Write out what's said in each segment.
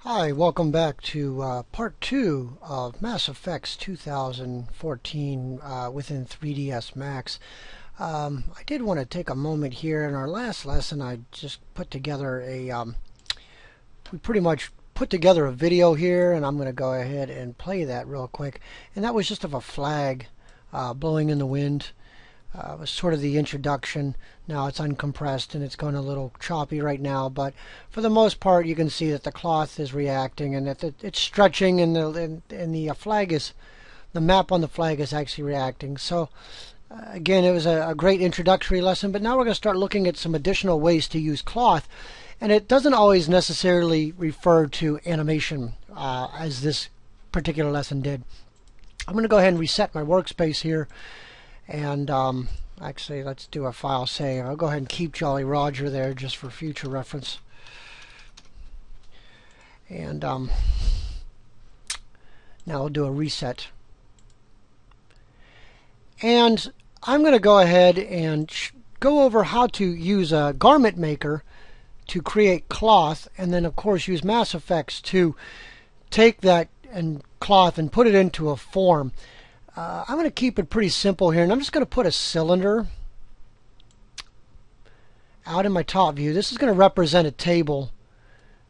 Hi, welcome back to part 2 of MassFX 2014 within 3ds Max. I did want to take a moment here. In our last lesson, I just put together we pretty much put together a video here, and I'm going to go ahead and play that real quick. And that was just of a flag blowing in the wind. It was sort of the introduction. Now it's uncompressed and it's going a little choppy right now, but for the most part you can see that the cloth is reacting and that it's stretching, and the flag is, the map on the flag is actually reacting. So again, it was a great introductory lesson, but now we're going to start looking at some additional ways to use cloth. And it doesn't always necessarily refer to animation as this particular lesson did. I'm going to go ahead and reset my workspace here. And actually, let's do a file save. I'll go ahead and keep Jolly Roger there just for future reference. And now I'll do a reset. And I'm going to go ahead and go over how to use a garment maker to create cloth, and then of course use MassFX to take that and cloth and put it into a form. I'm going to keep it pretty simple here, and I'm just going to put a cylinder out in my top view. This is going to represent a table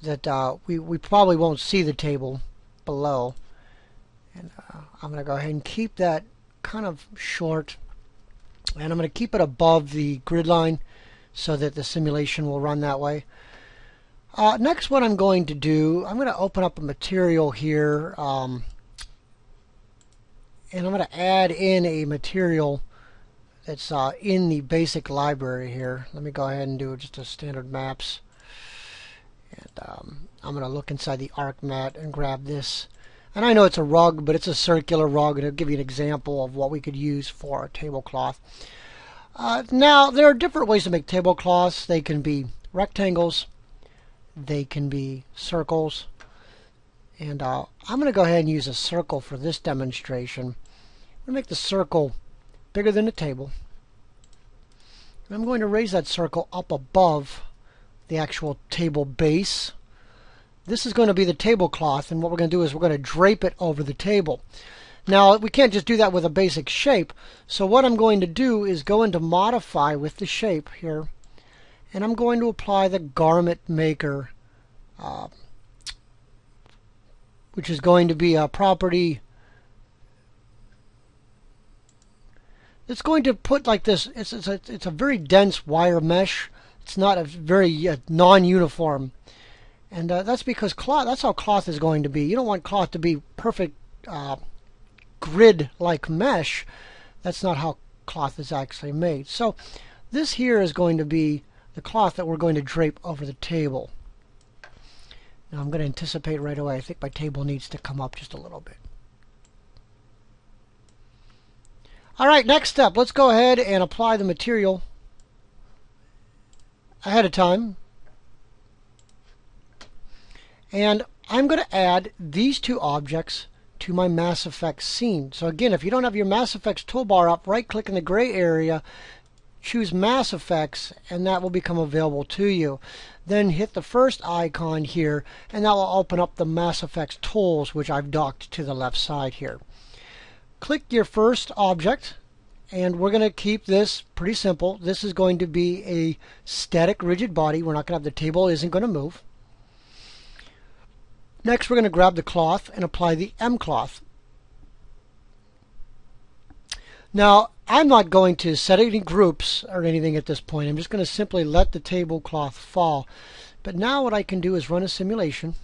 that we probably won't see the table below. And I'm going to go ahead and keep that kind of short, and I'm going to keep it above the grid line so that the simulation will run that way. Next, what I'm going to do, I'm going to open up a material here. And I'm going to add in a material that's in the basic library here. Let me go ahead and do just a standard maps. And I'm going to look inside the arc mat and grab this. And I know it's a rug, but it's a circular rug, and it'll give you an example of what we could use for a tablecloth. Now, there are different ways to make tablecloths. They can be rectangles. They can be circles. And I'm going to go ahead and use a circle for this demonstration. I'm going to make the circle bigger than the table. And I'm going to raise that circle up above the actual table base. This is going to be the tablecloth, and what we're going to do is we're going to drape it over the table. Now, we can't just do that with a basic shape. So what I'm going to do is go into Modify with the shape here, and I'm going to apply the Garment Maker, which is going to be a property. It's going to put like this. It's a very dense wire mesh. It's not a very non-uniform, and that's because cloth. That's how cloth is going to be. You don't want cloth to be perfect grid-like mesh. That's not how cloth is actually made. So this here is going to be the cloth that we're going to drape over the table. Now I'm going to anticipate right away. I think my table needs to come up just a little bit. All right, next step. Let's go ahead and apply the material ahead of time. And I'm going to add these two objects to my MassFX scene. So again, if you don't have your MassFX toolbar up, right-click in the gray area, choose MassFX, and that will become available to you. Then hit the first icon here, and that will open up the MassFX tools, which I've docked to the left side here. Click your first object, and we're going to keep this pretty simple. This is going to be a static rigid body. We're not going to have, the table isn't going to move. Next, we're going to grab the cloth and apply the M cloth. Now, I'm not going to set any groups or anything at this point. I'm just going to simply let the tablecloth fall. But now what I can do is run a simulation.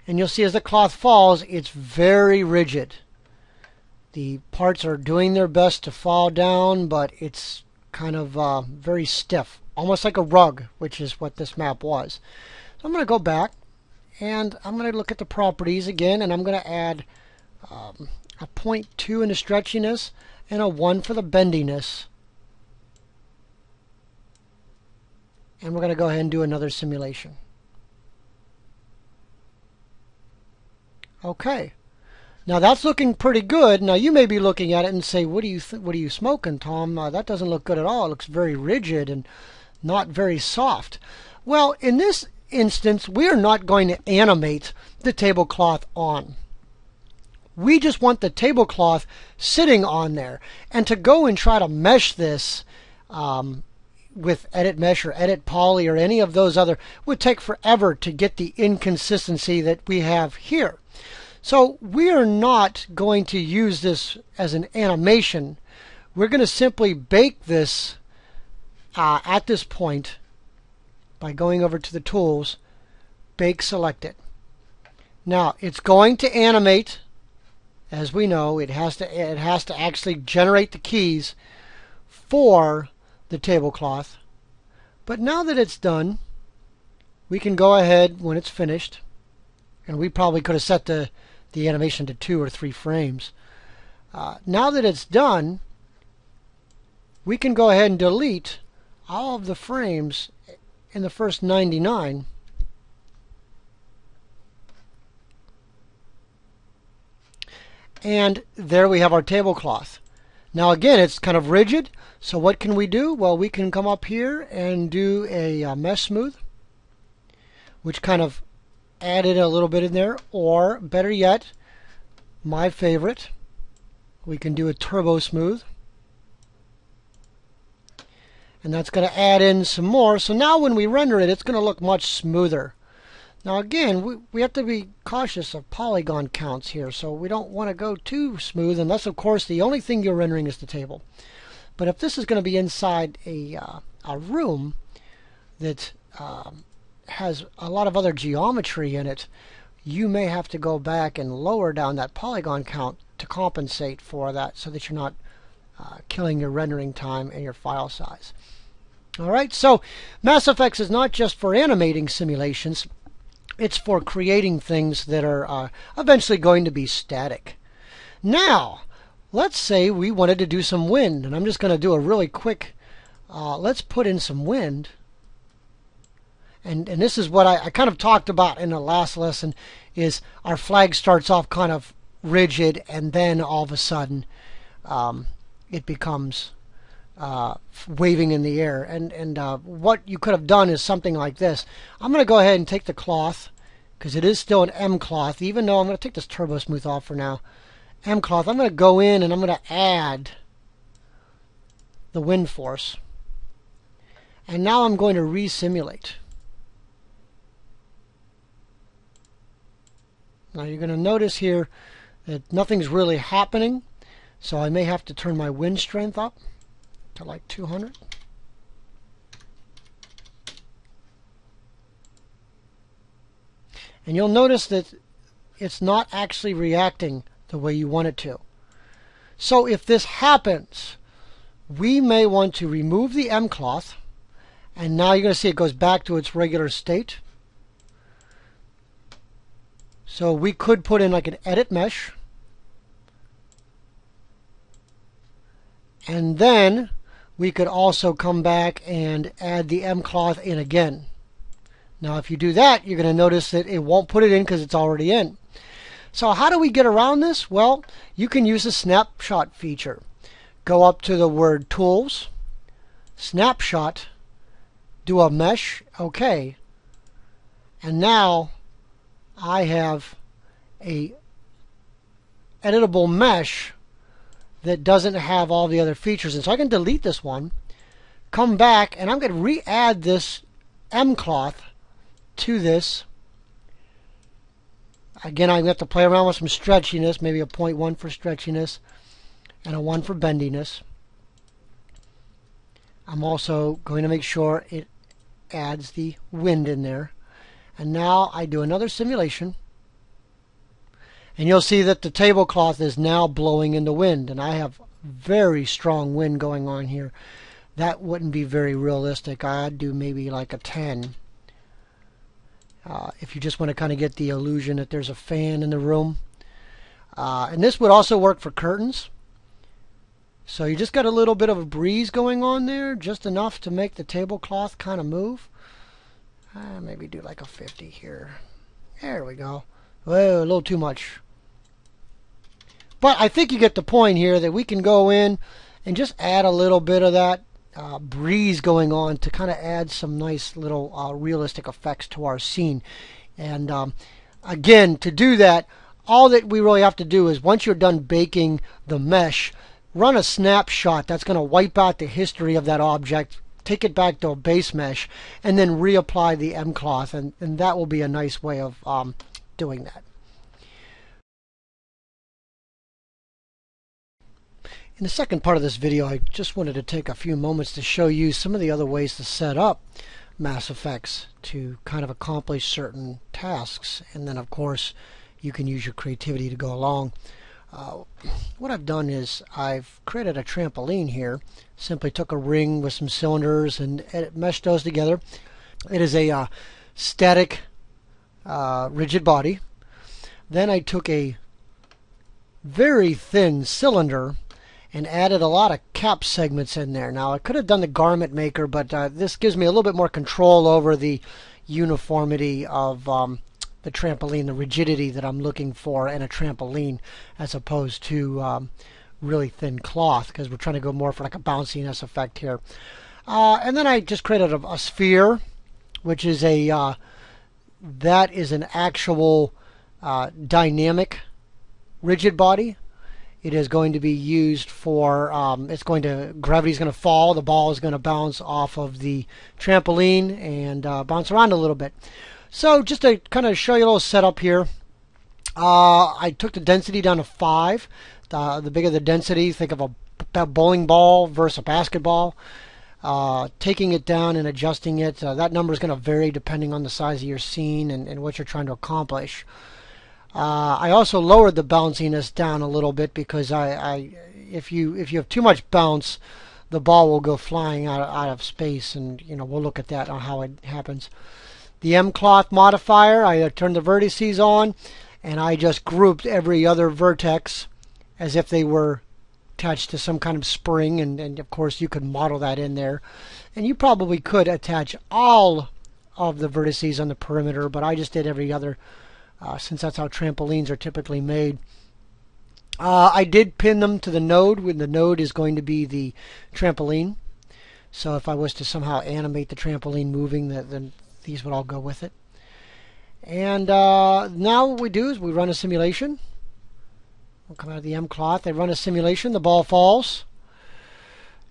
And you'll see as the cloth falls, it's very rigid. The parts are doing their best to fall down, but it's kind of very stiff. Almost like a rug, which is what this map was. So I'm going to go back, and I'm going to look at the properties again, and I'm going to add a 0.2 in the stretchiness and a 1 for the bendiness. And we're going to go ahead and do another simulation. Okay. Now that's looking pretty good. Now you may be looking at it and say, what are you smoking, Tom? That doesn't look good at all. It looks very rigid and not very soft. Well, in this instance, we are not going to animate the tablecloth on. We just want the tablecloth sitting on there. And to go and try to mesh this with Edit Mesh or Edit Poly or any of those other would take forever to get the inconsistency that we have here. So we are not going to use this as an animation. We're going to simply bake this at this point by going over to the tools, bake selected. Now it's going to animate. As we know, it has to actually generate the keys for the tablecloth. But now that it's done, we can go ahead when it's finished, and we probably could have set the animation to 2 or 3 frames. Now that it's done, we can go ahead and delete all of the frames in the first 99. And there we have our tablecloth. Now again, it's kind of rigid, so what can we do? Well, we can come up here and do a mesh smooth, which kind of added a little bit in there, or better yet, my favorite, we can do a turbo smooth. And that's going to add in some more. So now when we render it, it's going to look much smoother. Now again, we have to be cautious of polygon counts here, so we don't want to go too smooth unless, of course, the only thing you're rendering is the table. But if this is going to be inside a room that has a lot of other geometry in it, you may have to go back and lower down that polygon count to compensate for that so that you're not killing your rendering time and your file size. All right, so MassFX is not just for animating simulations. It's for creating things that are eventually going to be static. Now, let's say we wanted to do some wind, and I'm just going to do a really quick, let's put in some wind. And this is what I kind of talked about in the last lesson, is our flag starts off kind of rigid, and then all of a sudden it becomes waving in the air. And what you could have done is something like this. I'm going to go ahead and take the cloth, because it is still an M cloth, even though I'm going to take this turbo smooth off for now. M cloth, I'm going to go in and I'm going to add the wind force. And now I'm going to re-simulate. Now you're going to notice here that nothing's really happening, so I may have to turn my wind strength up to like 200. And you'll notice that it's not actually reacting the way you want it to. So if this happens, we may want to remove the M cloth, and now you're going to see it goes back to its regular state. So we could put in like an edit mesh, and then we could also come back and add the M cloth in again. Now if you do that, you're going to notice that it won't put it in because it's already in. So how do we get around this? Well, you can use the snapshot feature. Go up to the word Tools, Snapshot, do a mesh, OK. And now I have a editable mesh that doesn't have all the other features. And so I can delete this one, come back, and I'm going to re-add this M cloth to this. Again, I'm going to have to play around with some stretchiness, maybe a 0.1 for stretchiness and a 1 for bendiness. I'm also going to make sure it adds the wind in there. And now I do another simulation, and you'll see that the tablecloth is now blowing in the wind, and I have very strong wind going on here. That wouldn't be very realistic. I'd do maybe like a 10. If you just want to kind of get the illusion that there's a fan in the room. And this would also work for curtains. So you just got a little bit of a breeze going on there, just enough to make the tablecloth kind of move. Maybe do like a 50 here. There we go. Whoa, a little too much. But I think you get the point here that we can go in and just add a little bit of that breeze going on to kind of add some nice little realistic effects to our scene. And again, to do that, all that we really have to do is once you're done baking the mesh, run a snapshot that's going to wipe out the history of that object, take it back to a base mesh, and then reapply the M cloth, and that will be a nice way of doing that. In the second part of this video, I just wanted to take a few moments to show you some of the other ways to set up MassFX to kind of accomplish certain tasks. And then, of course, you can use your creativity to go along. What I've done is I've created a trampoline here. Simply took a ring with some cylinders and meshed those together. It is a static rigid body. Then I took a very thin cylinder and added a lot of cap segments in there. Now I could have done the garment maker, but this gives me a little bit more control over the uniformity of the trampoline, the rigidity that I'm looking for in a trampoline, as opposed to really thin cloth, because we're trying to go more for like a bounciness effect here. And then I just created a sphere, which is that is an actual dynamic rigid body. It is going to be used for, gravity's going to fall, the ball is going to bounce off of the trampoline and bounce around a little bit. So just to kind of show you a little setup here, I took the density down to 5. The bigger the density, think of a bowling ball versus a basketball. Taking it down and adjusting it, that number is going to vary depending on the size of your scene and what you're trying to accomplish. I also lowered the bounciness down a little bit because if you have too much bounce, the ball will go flying out of space, and we'll look at that on how it happens. The M cloth modifier, I turned the vertices on, and I just grouped every other vertex as if they were attached to some kind of spring, and of course you could model that in there, and you probably could attach all of the vertices on the perimeter, but I just did every other. Since that's how trampolines are typically made. I did pin them to the node, when the node is going to be the trampoline. So if I was to somehow animate the trampoline moving, then these would all go with it. And now what we do is we run a simulation. We'll come out of the M cloth. I run a simulation. The ball falls.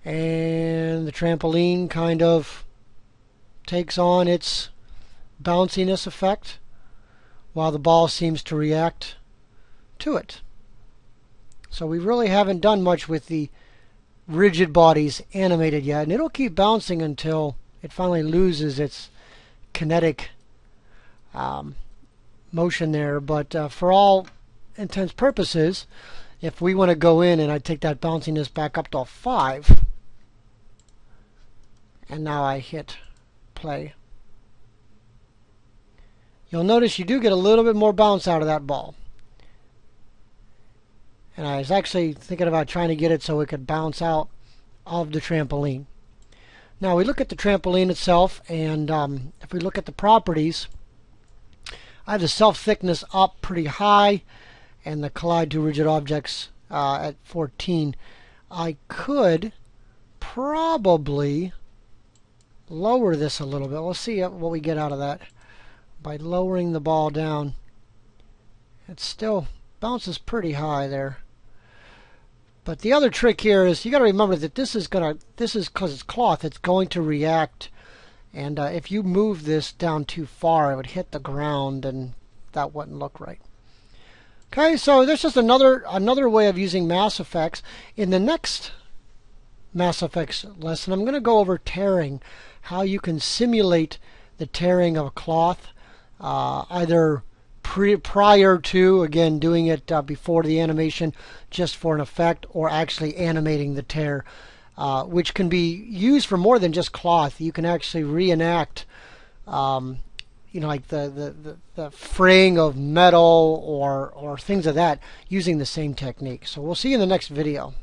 And the trampoline kind of takes on its bounciness effect, while the ball seems to react to it. So we really haven't done much with the rigid bodies animated yet, and it'll keep bouncing until it finally loses its kinetic motion there. But for all intents purposes, if we want to go in and I take that bounciness back up to a 5, and now I hit play, you'll notice you do get a little bit more bounce out of that ball. And I was actually thinking about trying to get it so it could bounce out of the trampoline. Now we look at the trampoline itself, and if we look at the properties, I have the self-thickness up pretty high and the collide to rigid objects at 14. I could probably lower this a little bit. Let's see what we get out of that. By lowering the ball down, it still bounces pretty high there. But the other trick here is you got to remember that this is because it's cloth, it's going to react, and if you move this down too far, it would hit the ground, and that wouldn't look right. Okay, so there's just another way of using MassFX. In the next MassFX lesson, I'm going to go over tearing, how you can simulate the tearing of a cloth. Either prior to, again, doing it before the animation just for an effect, or actually animating the tear, which can be used for more than just cloth. You can actually reenact, like the fraying of metal or things of that using the same technique. So we'll see you in the next video.